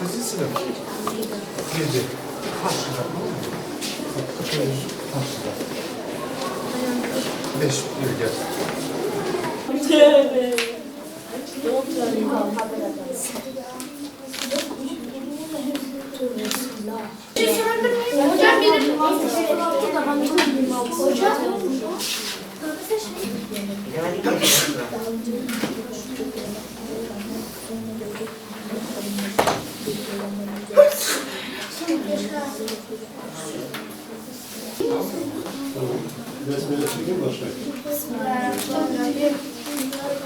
Kaçıncı sınıf? Girdi. Karşıda. Karşıda. 5 yıl gel. Hocam benim hocam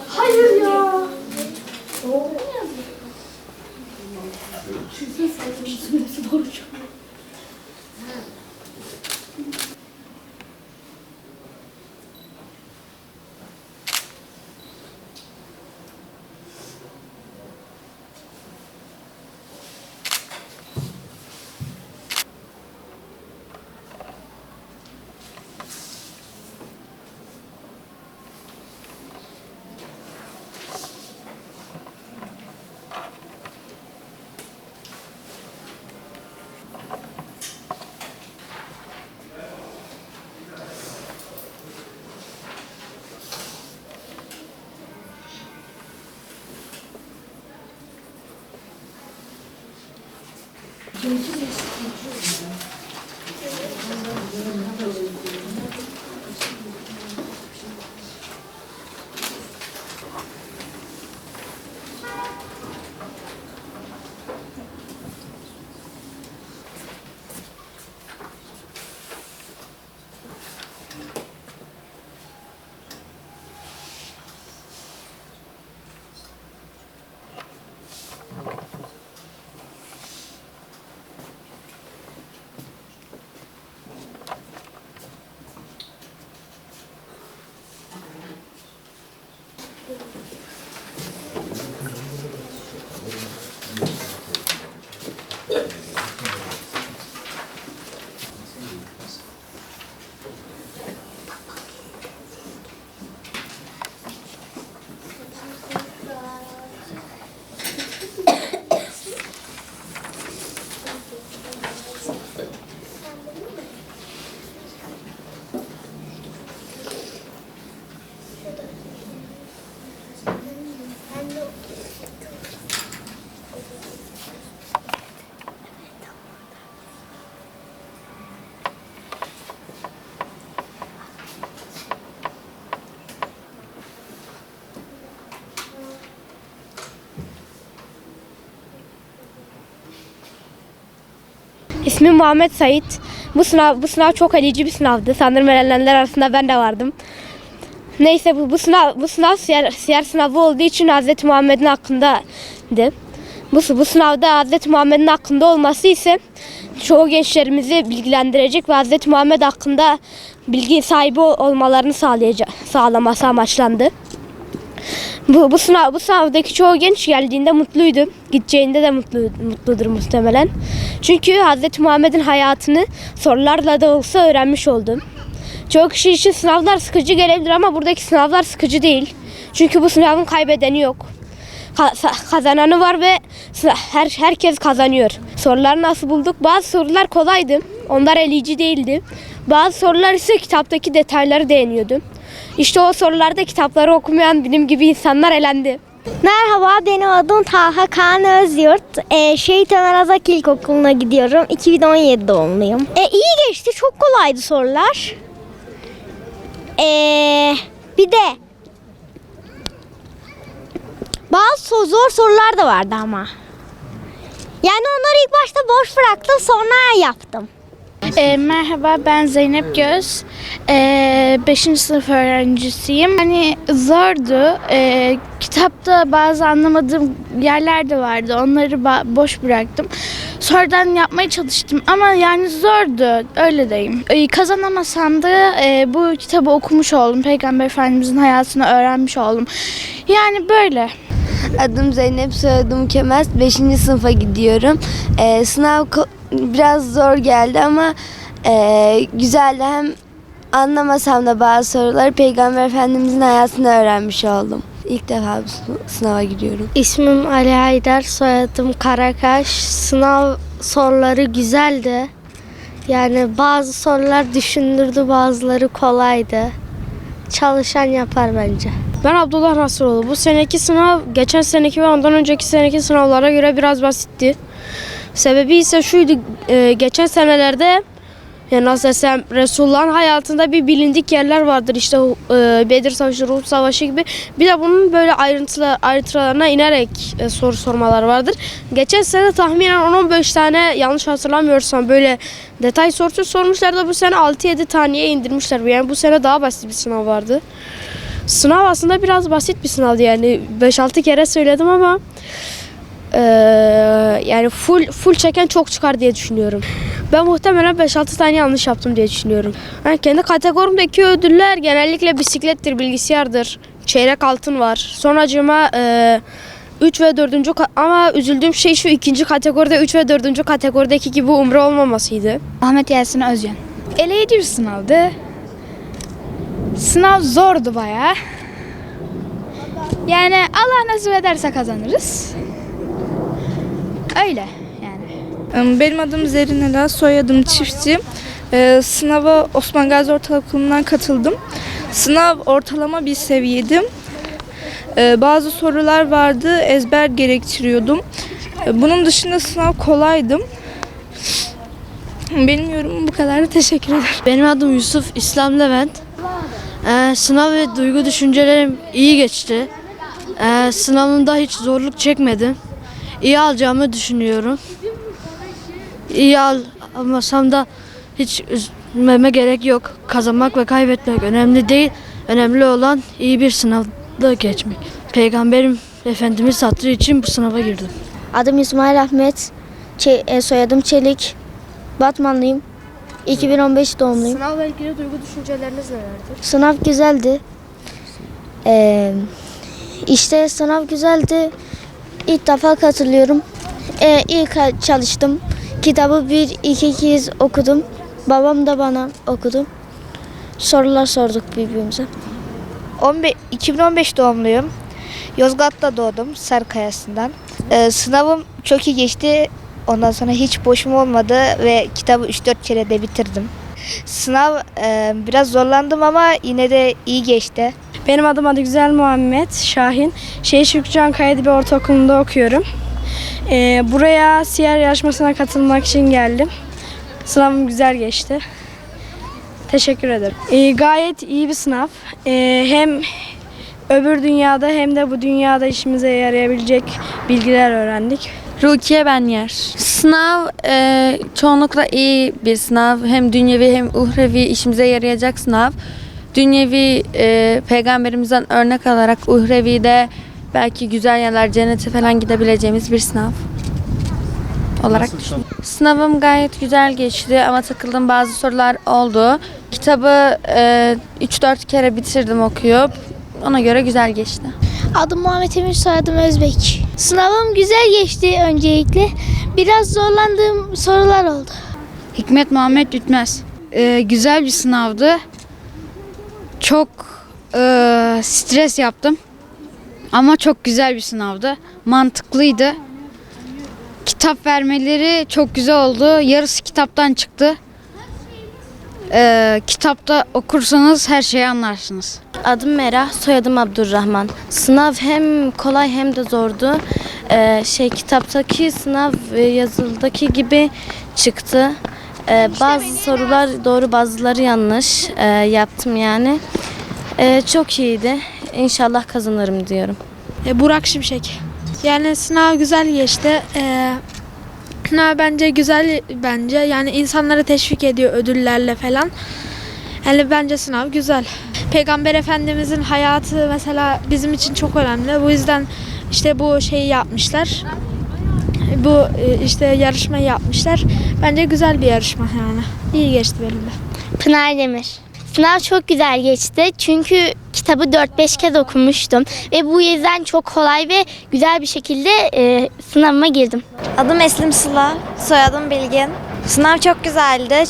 hayır ya. Doğru mu yazdı? İsmim Muhammed Sait. Bu sınav çok elici bir sınavdı. Sanırım elenenler arasında ben de vardım. Neyse bu sınav siyer sınavı olduğu için Hazreti Muhammed'in hakkındaydı. Bu sınavda Hazreti Muhammed'in hakkında olması ise çoğu gençlerimizi bilgilendirecek ve Hazreti Muhammed hakkında bilgi sahibi olmalarını sağlaması amaçlandı. Bu sınavdaki çoğu genç geldiğinde mutluydu. Gideceğinde de mutludur muhtemelen. Çünkü Hz. Muhammed'in hayatını sorularla da olsa öğrenmiş oldum. Çoğu kişi için sınavlar sıkıcı gelebilir ama buradaki sınavlar sıkıcı değil. Çünkü bu sınavın kaybedeni yok. Kazananı var ve herkes kazanıyor. Soruları nasıl bulduk? Bazı sorular kolaydı. Onlar eleyici değildi. Bazı sorular ise kitaptaki detayları değiniyordu. İşte o sorularda kitapları okumayan benim gibi insanlar elendi. Merhaba, benim adım Taha Kaan Özyurt. Şehit Ömer Azak İlkokulu'na gidiyorum. 2017 doğumluyum. İyi geçti, çok kolaydı sorular. Bir de bazı zor sorular da vardı ama. Yani onları ilk başta boş bıraktım, sonra yaptım. Merhaba, ben Zeynep Göz. 5. sınıf öğrencisiyim. Hani zordu. Kitapta bazı anlamadığım yerler de vardı. Onları boş bıraktım. Sonradan yapmaya çalıştım ama yani zordu. Öyle diyeyim. Kazanamasam da bu kitabı okumuş oldum. Peygamber Efendimizin hayatını öğrenmiş oldum. Yani böyle. Adım Zeynep, soyadım Kemez. 5. sınıfa gidiyorum. Sınav biraz zor geldi ama güzeldi. Hem anlamasam da bazı soruları Peygamber Efendimizin hayatını öğrenmiş oldum. ilk defa sınava giriyorum. İsmim Ali Haydar, soyadım Karakaş. Sınav soruları güzeldi. Yani bazı sorular düşündürdü, bazıları kolaydı. Çalışan yapar bence. Ben Abdullah Nasıroğlu. Bu seneki sınav geçen seneki ve ondan önceki seneki sınavlara göre biraz basitti. Sebebi ise şuydu, geçen senelerde yani nasıl desem Resulullah'ın hayatında bir bilindik yerler vardır. İşte Bedir Savaşı, Uhud Savaşı gibi. Bir de bunun böyle ayrıntılarına inerek soru sormalar vardır. Geçen sene tahminen 10-15 tane, yanlış hatırlamıyorsam, böyle detay sorusu sormuşlar da bu sene 6-7 taneye indirmişler. Yani bu sene daha basit bir sınav vardı. Sınav aslında biraz basit bir sınavdı, yani 5-6 kere söyledim ama yani full çeken çok çıkar diye düşünüyorum. Ben muhtemelen 5-6 tane yanlış yaptım diye düşünüyorum. Yani kendi kategorimdeki ödüller genellikle bisiklettir, bilgisayardır, çeyrek altın var. Sonracığıma 3 ve 4. Ama üzüldüğüm şey şu, ikinci kategoride 3 ve 4. kategorideki gibi umre olmamasıydı. Ahmet Yasin Özcan. Eleyici bir sınavdı. Sınav zordu bayağı. Yani Allah nasip ederse kazanırız. Öyle yani. Benim adım Zerrin Ela, soyadım Çiftçi. Sınava Osman Gazi Ortaokulu'ndan katıldım. Sınav ortalama bir seviyeydi. Bazı sorular vardı, ezber gerektiriyordum. Bunun dışında sınav kolaydı. Benim yorumum bu kadar. Teşekkür ederim. Benim adım Yusuf İslam Levent. Sınav ve duygu düşüncelerim iyi geçti. Sınavımda hiç zorluk çekmedim. İyi alacağımı düşünüyorum. İyi almasam da hiç üzülmeme gerek yok. Kazanmak ve kaybetmek önemli değil. Önemli olan iyi bir sınavda geçmek. Peygamberim Efendimiz hatırı için bu sınava girdim. Adım İsmail Ahmet, soyadım Çelik. Batmanlıyım. 2015 doğumluyum. Sınavla ilgili duygu düşünceleriniz nelerdir? Sınav güzeldi. İşte sınav güzeldi. İlk defa katılıyorum. İyi çalıştım. Kitabı 1-2 kez okudum. Babam da bana okudu. Sorular sorduk birbirimize. 2015 doğumluyum. Yozgat'ta doğdum, Sarıkaya'sından. Sınavım çok iyi geçti. Ondan sonra hiç boşum olmadı ve kitabı 3-4 kere de bitirdim. Sınav biraz zorlandım ama yine de iyi geçti. Benim adım Adıgüzel Muhammed Şahin. Şehir Şükrü Ankaya'da bir ortaokulunda okuyorum. Buraya siyer yarışmasına katılmak için geldim. Sınavım güzel geçti. Teşekkür ederim. Gayet iyi bir sınav. Hem öbür dünyada hem de bu dünyada işimize yarayabilecek bilgiler öğrendik. Rukiye Benyer. Sınav çoğunlukla iyi bir sınav. Hem dünyevi hem uhrevi işimize yarayacak sınav. Dünyevi peygamberimizden örnek alarak, uhrevi de belki güzel yerler, cennete falan gidebileceğimiz bir sınav olarak düşünüyorum. Sınavım gayet güzel geçti ama takıldığım bazı sorular oldu. Kitabı 3-4 kere bitirdim okuyup. Ona göre güzel geçti. Adım Muhammed Emir, soyadım Özbek. Sınavım güzel geçti öncelikle. Biraz zorlandığım sorular oldu. Hikmet Muhammed Ütmez. Güzel bir sınavdı. Çok stres yaptım. Ama çok güzel bir sınavdı. Mantıklıydı. Kitap vermeleri çok güzel oldu. Yarısı kitaptan çıktı. Kitapta okursanız her şeyi anlarsınız. Adım Merah, soyadım Abdurrahman. Sınav hem kolay hem de zordu. Kitaptaki sınav yazıldaki gibi çıktı. Bazı sorular doğru, bazıları yanlış yaptım yani. Çok iyiydi. İnşallah kazanırım diyorum. Burak Şimşek. Yani sınav güzel geçti. Sınav bence güzel bence. Yani insanları teşvik ediyor ödüllerle falan. Yani bence sınav güzel. Peygamber Efendimizin hayatı mesela bizim için çok önemli. Bu yüzden işte bu şeyi yapmışlar. Bu işte yarışmayı yapmışlar. Bence güzel bir yarışma yani. İyi geçti benim de. Pınar Demir. Sınav çok güzel geçti çünkü kitabı 4-5 kez okumuştum ve bu yüzden çok kolay ve güzel bir şekilde sınavıma girdim. Adım Eslim Sıla, soyadım Bilgin. Sınav çok güzeldi,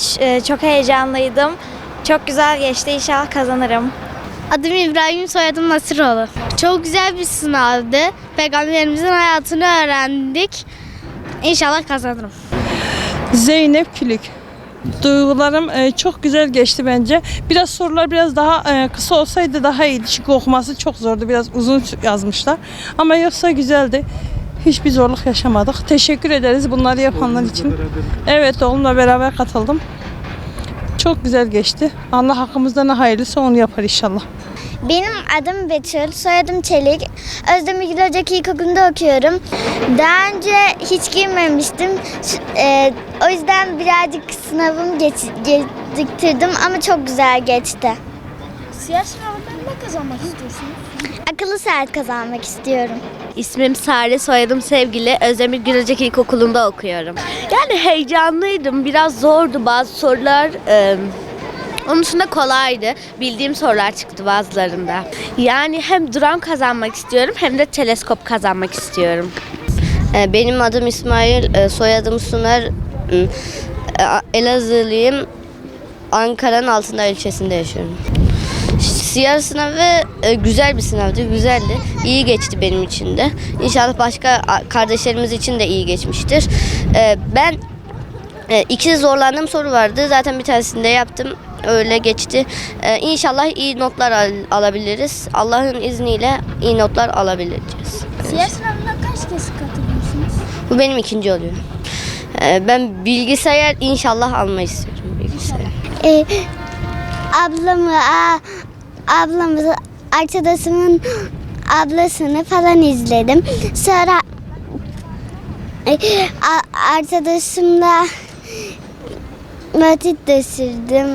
çok heyecanlıydım. Çok güzel geçti, inşallah kazanırım. Adım İbrahim, soyadım Nasiroğlu. Çok güzel bir sınavdı. Peygamberimizin hayatını öğrendik. İnşallah kazanırım. Zeynep Külük. Duygularım çok güzel geçti bence. Biraz sorular biraz daha kısa olsaydı daha iyiydi. Çünkü okuması çok zordu. Biraz uzun yazmışlar. Ama yoksa güzeldi. Hiçbir zorluk yaşamadık. Teşekkür ederiz bunları yapanlar için. Evet, oğlumla beraber katıldım. Çok güzel geçti. Allah hakkımızda ne hayırlısı onu yapar inşallah. Benim adım Betül, soyadım Çelik. Özdemir Gül Ocak İlkokulu'nda okuyorum. Daha önce hiç girmemiştim. O yüzden birazcık sınavımı geciktirdim ama çok güzel geçti. Siyer sınavından ne kazanmak istiyorsunuz? Akıllı saat kazanmak istiyorum. İsmim Sare, soyadım Sevgili. Özdemir Gülecek İlkokulu'nda okuyorum. Yani heyecanlıydım. Biraz zordu bazı sorular. Onun dışında kolaydı. Bildiğim sorular çıktı bazılarında. Yani hem drone kazanmak istiyorum hem de teleskop kazanmak istiyorum. Benim adım İsmail, soyadım Sunar. Elazığlıyım. Ankara'nın Altındağ ilçesinde yaşıyorum. Siyer sınavı güzel bir sınavdı, güzeldi. İyi geçti benim için de. İnşallah başka kardeşlerimiz için de iyi geçmiştir. Ben iki zorlandığım soru vardı. Zaten bir tanesini de yaptım. Öyle geçti. İnşallah iyi notlar alabiliriz. Allah'ın izniyle iyi notlar alabileceğiz. Siyer sınavından kaç kez katılıyorsunuz? Bu benim ikinci oluyor. Ben bilgisayar inşallah almayı istiyorum. Bilgisayar. Ablamı, arkadaşımın ablasını falan izledim. Sonra arkadaşımla vakit de sürdüm.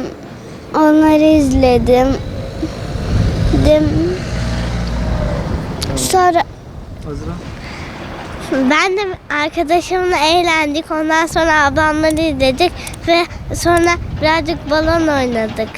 Onları izledim. Sonra Ben de arkadaşımla eğlendik. Ondan sonra ablamları izledik ve sonra birazcık balon oynadık.